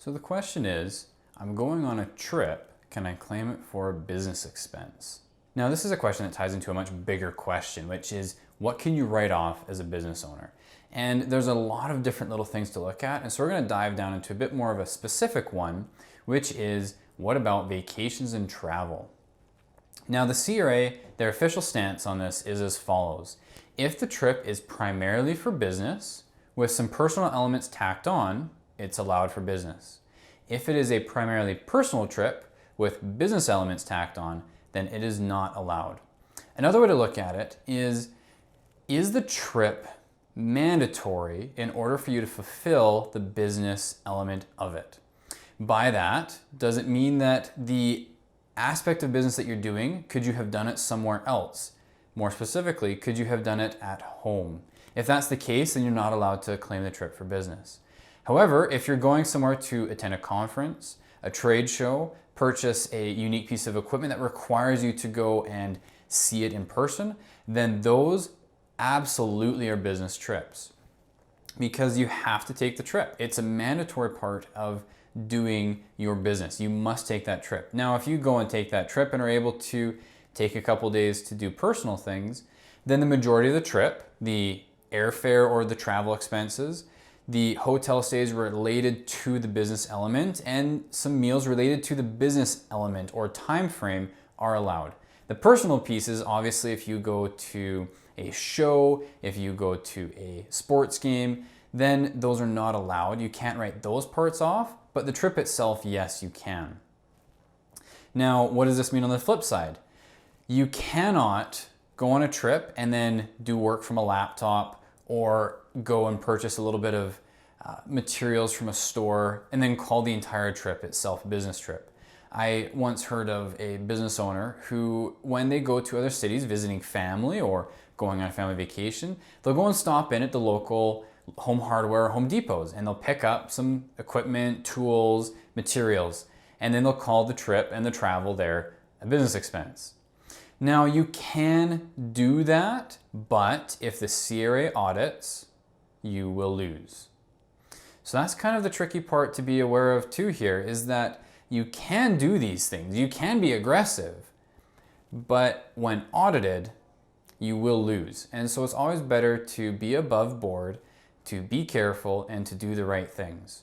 So the question is, I'm going on a trip, can I claim it for a business expense? Now this is a question that ties into a much bigger question, which is what can you write off as a business owner? And there's a lot of different little things to look at, and so we're going to dive down into a bit more of a specific one, which is what about vacations and travel? Now the CRA, their official stance on this is as follows. If the trip is primarily for business, with some personal elements tacked on, it's allowed for business. If it is a primarily personal trip with business elements tacked on, then it is not allowed. Another way to look at it is the trip mandatory in order for you to fulfill the business element of it? By that, does it mean that the aspect of business that you're doing, could you have done it somewhere else? More specifically, could you have done it at home? If that's the case, then you're not allowed to claim the trip for business. However, if you're going somewhere to attend a conference, a trade show, purchase a unique piece of equipment that requires you to go and see it in person, then those absolutely are business trips because you have to take the trip. It's a mandatory part of doing your business. You must take that trip. Now, if you go and take that trip and are able to take a couple days to do personal things, then the majority of the trip, the airfare or the travel expenses, the hotel stays related to the business element, and some meals related to the business element or time frame are allowed. The personal pieces, obviously, if you go to a show, if you go to a sports game, then those are not allowed. You can't write those parts off, but the trip itself, yes, you can. Now, what does this mean on the flip side? You cannot go on a trip and then do work from a laptop or go and purchase a little bit of materials from a store and then call the entire trip itself a business trip. I once heard of a business owner who, when they go to other cities visiting family or going on a family vacation, they'll go and stop in at the local Home Hardware or Home Depots and they'll pick up some equipment, tools, materials, and then they'll call the trip and the travel there a business expense. Now you can do that, but if the CRA audits, you will lose. So that's kind of the tricky part to be aware of too here, is that you can do these things, you can be aggressive, but when audited, you will lose. And so it's always better to be above board, to be careful, and to do the right things.